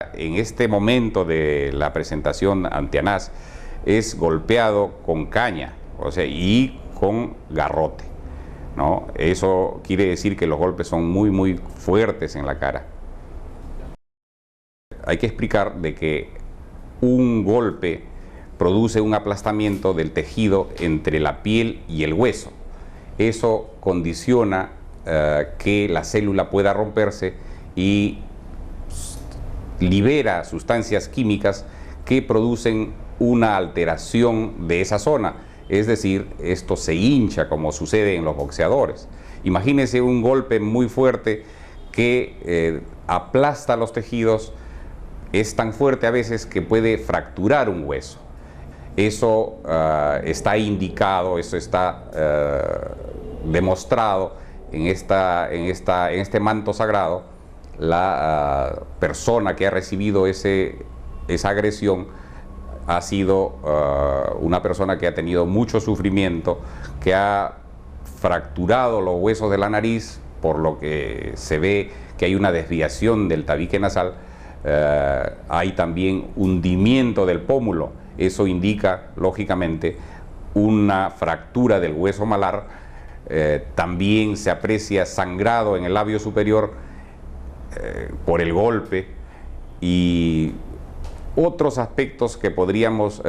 ahora, en este momento de la presentación ante Anás, es golpeado con caña, o sea, y con garrote, ¿no? Eso quiere decir que los golpes son muy, muy fuertes en la cara. Hay que explicar de que un golpe produce un aplastamiento del tejido entre la piel y el hueso. Eso condiciona que la célula pueda romperse y libera sustancias químicas que producen una alteración de esa zona. Es decir, esto se hincha como sucede en los boxeadores. Imagínense un golpe muy fuerte que aplasta los tejidos, es tan fuerte a veces que puede fracturar un hueso. Eso está indicado, eso está demostrado en este manto sagrado. La persona que ha recibido esa agresión ha sido una persona que ha tenido mucho sufrimiento, que ha fracturado los huesos de la nariz, por lo que se ve que hay una desviación del tabique nasal. Hay también hundimiento del pómulo. Eso indica, lógicamente, una fractura del hueso malar. También se aprecia sangrado en el labio superior por el golpe, y otros aspectos que podríamos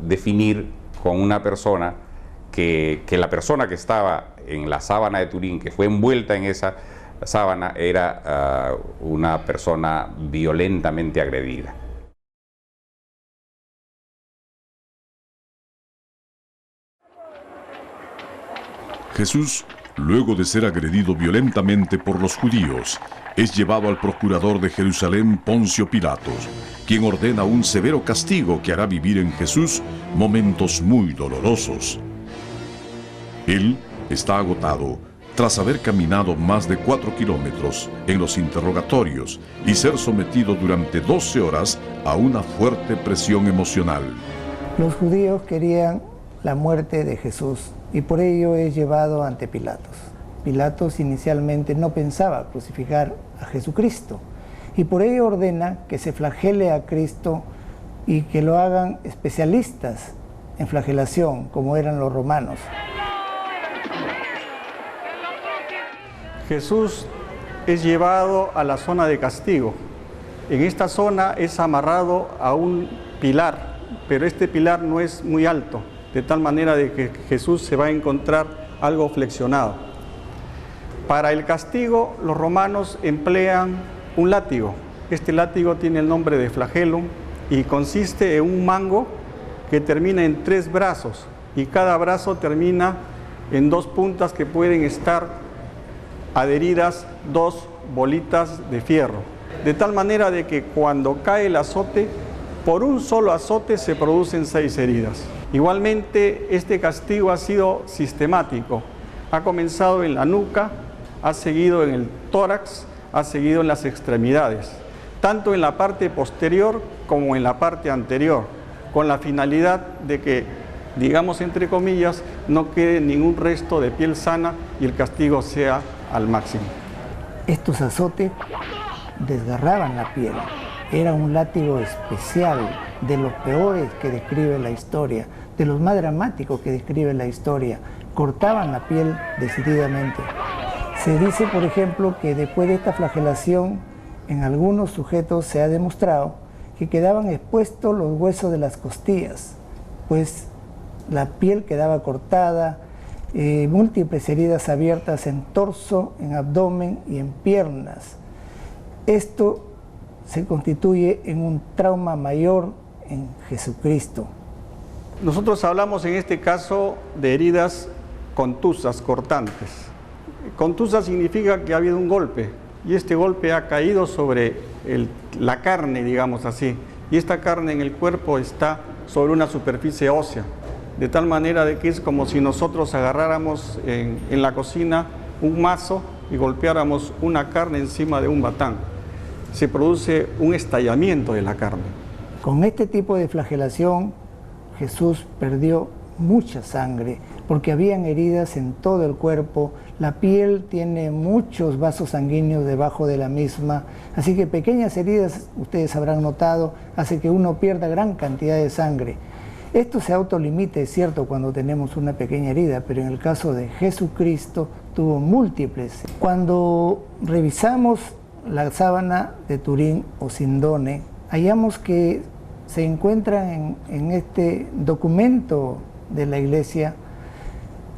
definir con una persona que la persona que estaba en la sábana de Turín, que fue envuelta en esa sábana, era una persona violentamente agredida. Jesús, luego de ser agredido violentamente por los judíos, es llevado al procurador de Jerusalén, Poncio Pilatos, quien ordena un severo castigo que hará vivir en Jesús momentos muy dolorosos. Él está agotado tras haber caminado más de 4 kilómetros en los interrogatorios y ser sometido durante 12 horas a una fuerte presión emocional. Los judíos querían la muerte de Jesús y por ello es llevado ante Pilatos. Pilatos inicialmente no pensaba crucificar a Jesucristo y por ello ordena que se flagele a Cristo y que lo hagan especialistas en flagelación, como eran los romanos. Jesús es llevado a la zona de castigo. En esta zona es amarrado a un pilar, pero este pilar no es muy alto, de tal manera de que Jesús se va a encontrar algo flexionado. Para el castigo, los romanos emplean un látigo. Este látigo tiene el nombre de flagelo y consiste en un mango que termina en 3 brazos y cada brazo termina en 2 puntas que pueden estar adheridas 2 bolitas de fierro. De tal manera de que cuando cae el azote, por un solo azote se producen 6 heridas. Igualmente, este castigo ha sido sistemático. Ha comenzado en la nuca, ha seguido en el tórax, ha seguido en las extremidades, tanto en la parte posterior como en la parte anterior, con la finalidad de que, digamos entre comillas, no quede ningún resto de piel sana y el castigo sea al máximo. Estos azotes desgarraban la piel. Era un látigo especial, de los peores que describe la historia, de los más dramáticos que describe la historia. Cortaban la piel decididamente. Se dice, por ejemplo, que después de esta flagelación, en algunos sujetos se ha demostrado que quedaban expuestos los huesos de las costillas, pues la piel quedaba cortada, múltiples heridas abiertas en torso, en abdomen y en piernas. Esto se constituye en un trauma mayor en Jesucristo. Nosotros hablamos en este caso de heridas contusas, cortantes. Contusa significa que ha habido un golpe y este golpe ha caído sobre la carne, digamos así, y esta carne en el cuerpo está sobre una superficie ósea, de tal manera de que es como si nosotros agarráramos en la cocina un mazo y golpeáramos una carne encima de un batán. Se produce un estallamiento de la carne. Con este tipo de flagelación, Jesús perdió mucha sangre, porque habían heridas en todo el cuerpo, la piel tiene muchos vasos sanguíneos debajo de la misma, así que pequeñas heridas, ustedes habrán notado, hace que uno pierda gran cantidad de sangre. Esto se autolimita, es cierto, cuando tenemos una pequeña herida, pero en el caso de Jesucristo tuvo múltiples. Cuando revisamos la sábana de Turín o Sindone, hallamos que se encuentran en este documento de la iglesia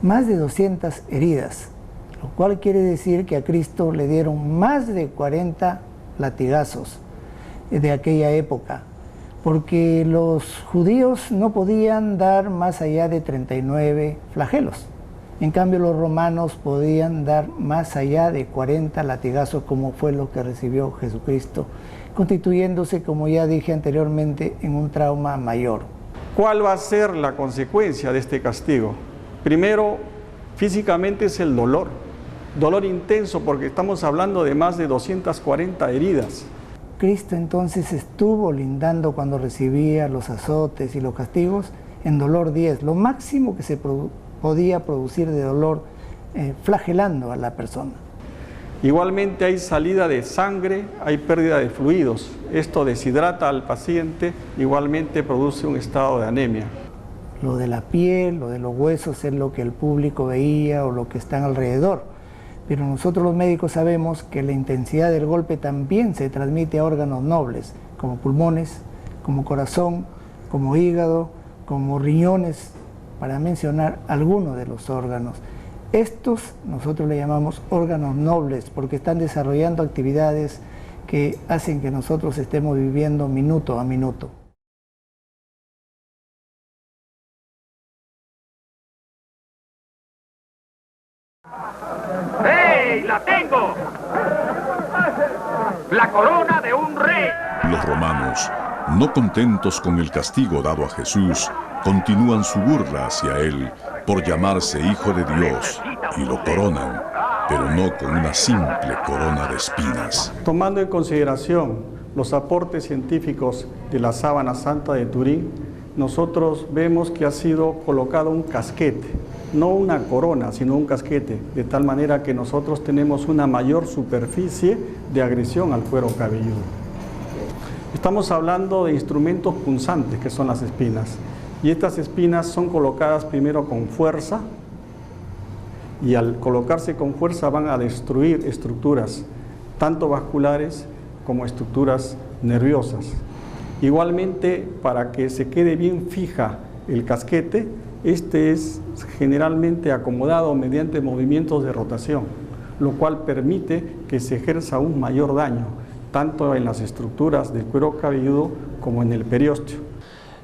más de 200 heridas, lo cual quiere decir que a Cristo le dieron más de 40 latigazos de aquella época, porque los judíos no podían dar más allá de 39 flagelos. En cambio, los romanos podían dar más allá de 40 latigazos, como fue lo que recibió Jesucristo, constituyéndose, como ya dije anteriormente, en un trauma mayor. ¿Cuál va a ser la consecuencia de este castigo? Primero, físicamente es el dolor intenso, porque estamos hablando de más de 240 heridas. Cristo entonces estuvo lindando cuando recibía los azotes y los castigos en dolor 10, lo máximo que se podía producir de dolor flagelando a la persona. Igualmente hay salida de sangre, hay pérdida de fluidos. Esto deshidrata al paciente, igualmente produce un estado de anemia. Lo de la piel, lo de los huesos es lo que el público veía o lo que está alrededor. Pero nosotros los médicos sabemos que la intensidad del golpe también se transmite a órganos nobles, como pulmones, como corazón, como hígado, como riñones, para mencionar algunos de los órganos. Estos nosotros le llamamos órganos nobles porque están desarrollando actividades que hacen que nosotros estemos viviendo minuto a minuto. ¡Hey! ¡La tengo! ¡La corona de un rey! Los romanos, no contentos con el castigo dado a Jesús, continúan su burla hacia él por llamarse Hijo de Dios y lo coronan, pero no con una simple corona de espinas. Tomando en consideración los aportes científicos de la sábana santa de Turín, nosotros vemos que ha sido colocado un casquete, no una corona, sino un casquete, de tal manera que nosotros tenemos una mayor superficie de agresión al cuero cabelludo. Estamos hablando de instrumentos punzantes, que son las espinas, y estas espinas son colocadas primero con fuerza, y al colocarse con fuerza van a destruir estructuras, tanto vasculares como estructuras nerviosas. Igualmente, para que se quede bien fija el casquete, este es generalmente acomodado mediante movimientos de rotación, lo cual permite que se ejerza un mayor daño, tanto en las estructuras del cuero cabelludo como en el periósteo.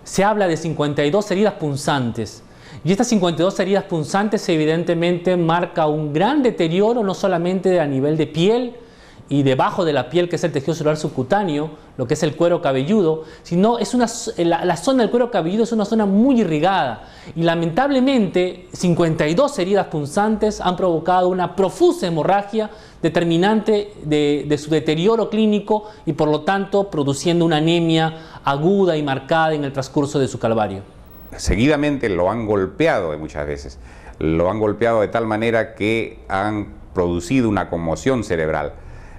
Se habla de 52 heridas punzantes, y estas 52 heridas punzantes evidentemente marca un gran deterioro, no solamente a nivel de piel y debajo de la piel, que es el tejido celular subcutáneo, lo que es el cuero cabelludo, sino es la zona del cuero cabelludo es una zona muy irrigada, y lamentablemente 52 heridas punzantes han provocado una profusa hemorragia determinante de su deterioro clínico, y por lo tanto produciendo una anemia aguda y marcada en el transcurso de su calvario. Seguidamente lo han golpeado muchas veces, lo han golpeado de tal manera que han producido una conmoción cerebral.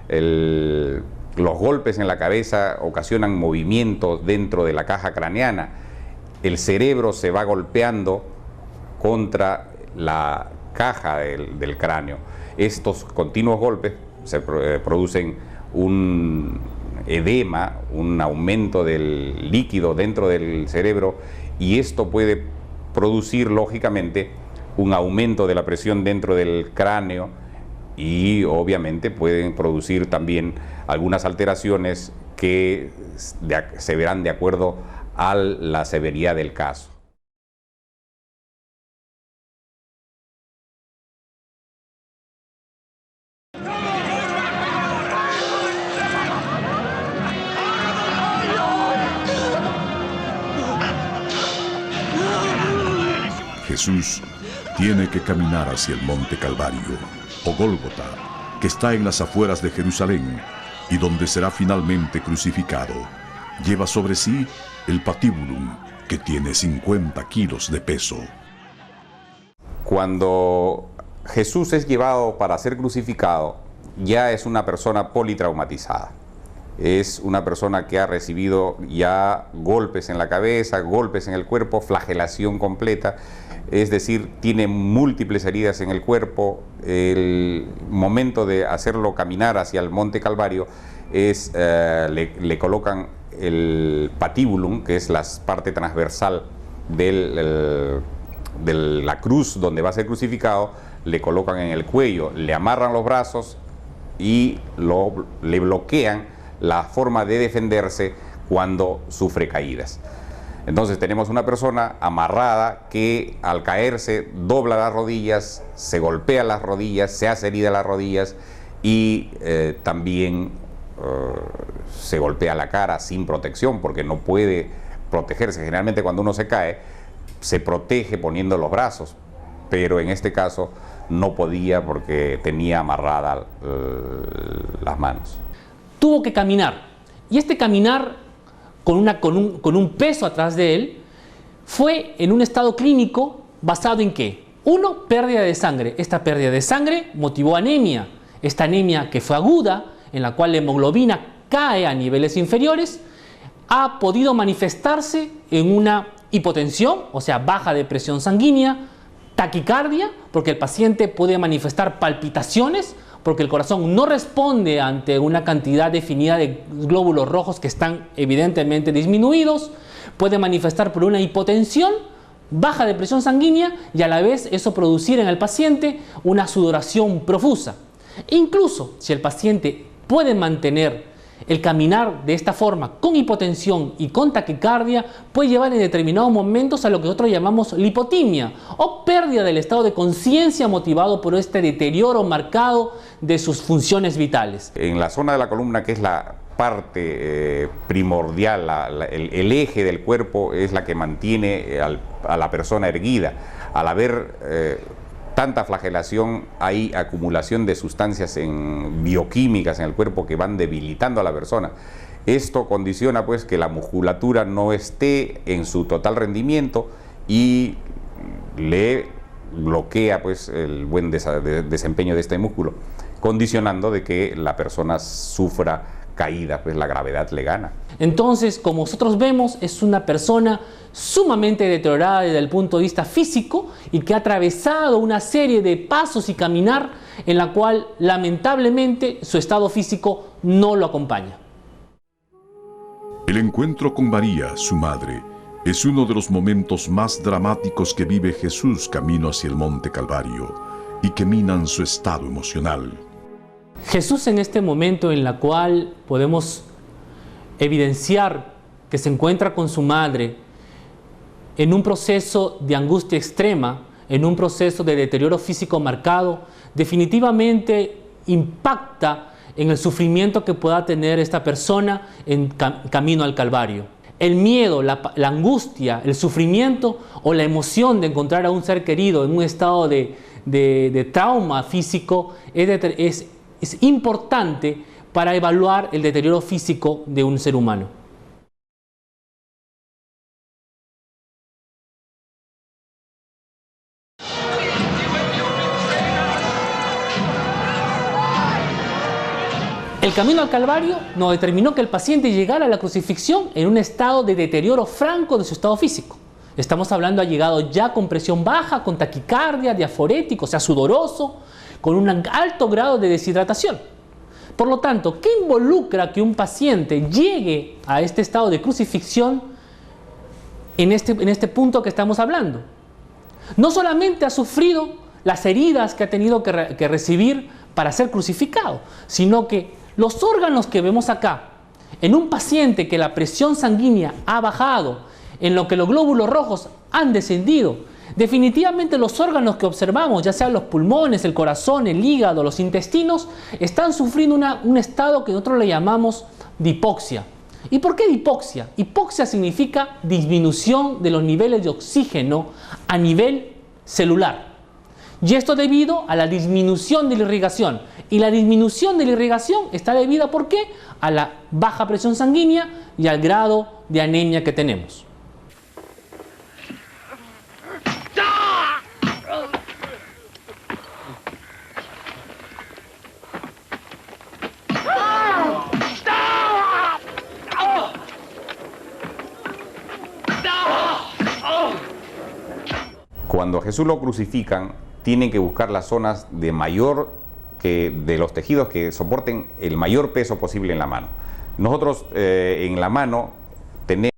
Los golpes en la cabeza ocasionan movimientos dentro de la caja craneana. El cerebro se va golpeando contra la caja del cráneo. Estos continuos golpes se producen un edema, un aumento del líquido dentro del cerebro, y esto puede producir lógicamente un aumento de la presión dentro del cráneo, y obviamente pueden producir también algunas alteraciones que se verán de acuerdo a la severidad del caso. Jesús tiene que caminar hacia el monte Calvario, o Gólgota, que está en las afueras de Jerusalén, y donde será finalmente crucificado. Lleva sobre sí el patíbulum, que tiene 50 kilos de peso. Cuando Jesús es llevado para ser crucificado, ya es una persona politraumatizada. Es una persona que ha recibido ya golpes en la cabeza, golpes en el cuerpo, flagelación completa, es decir, tiene múltiples heridas en el cuerpo. El momento de hacerlo caminar hacia el Monte Calvario es, le colocan el patibulum, que es la parte transversal de la cruz donde va a ser crucificado, le colocan en el cuello, le amarran los brazos y le bloquean la forma de defenderse cuando sufre caídas. Entonces tenemos una persona amarrada que al caerse dobla las rodillas, se golpea las rodillas, se hace herida las rodillas y también se golpea la cara sin protección porque no puede protegerse. Generalmente cuando uno se cae se protege poniendo los brazos, pero en este caso no podía porque tenía amarradas las manos. Tuvo que caminar, y este caminar con un peso atrás de él fue en un estado clínico basado en ¿qué? Uno, pérdida de sangre. Esta pérdida de sangre motivó anemia. Esta anemia, que fue aguda, en la cual la hemoglobina cae a niveles inferiores, ha podido manifestarse en una hipotensión, o sea, baja de presión sanguínea, taquicardia, porque el paciente puede manifestar palpitaciones, porque el corazón no responde ante una cantidad definida de glóbulos rojos que están evidentemente disminuidos, puede manifestar por una hipotensión, baja de presión sanguínea y a la vez eso producir en el paciente una sudoración profusa. E incluso si el paciente puede mantener el caminar de esta forma con hipotensión y con taquicardia, puede llevar en determinados momentos a lo que nosotros llamamos lipotimia o pérdida del estado de conciencia motivado por este deterioro marcado de sus funciones vitales. En la zona de la columna, que es la parte primordial, el eje del cuerpo, es la que mantiene a la persona erguida. Al haber tanta flagelación, hay acumulación de sustancias bioquímicas en el cuerpo que van debilitando a la persona. Esto condiciona pues que la musculatura no esté en su total rendimiento y le bloquea pues el buen desempeño de este músculo, condicionando de que la persona sufra caída, pues la gravedad le gana. Entonces, como nosotros vemos, es una persona sumamente deteriorada desde el punto de vista físico y que ha atravesado una serie de pasos y caminar en la cual lamentablemente su estado físico no lo acompaña. El encuentro con María, su madre, es uno de los momentos más dramáticos que vive Jesús camino hacia el Monte Calvario y que minan su estado emocional. Jesús, en este momento en la cual podemos evidenciar que se encuentra con su madre en un proceso de angustia extrema, en un proceso de deterioro físico marcado, definitivamente impacta en el sufrimiento que pueda tener esta persona en camino al Calvario. El miedo, la angustia, el sufrimiento o la emoción de encontrar a un ser querido en un estado de trauma físico es importante para evaluar el deterioro físico de un ser humano. El camino al Calvario nos determinó que el paciente llegara a la crucifixión en un estado de deterioro franco de su estado físico. Estamos hablando, ha llegado ya con presión baja, con taquicardia, diaforético, o sea, sudoroso, con un alto grado de deshidratación. Por lo tanto, ¿qué involucra que un paciente llegue a este estado de crucifixión en este punto que estamos hablando? No solamente ha sufrido las heridas que ha tenido que recibir para ser crucificado, sino que los órganos que vemos acá, en un paciente que la presión sanguínea ha bajado, en lo que los glóbulos rojos han descendido, definitivamente los órganos que observamos, ya sean los pulmones, el corazón, el hígado, los intestinos, están sufriendo un estado que nosotros le llamamos de hipoxia. ¿Y por qué de hipoxia? Hipoxia significa disminución de los niveles de oxígeno a nivel celular. Y esto debido a la disminución de la irrigación. Y la disminución de la irrigación está debida, ¿por qué? A la baja presión sanguínea y al grado de anemia que tenemos. cuando a Jesús lo crucifican, tienen que buscar las zonas de de los tejidos que soporten el mayor peso posible en la mano. Nosotros en la mano tenemos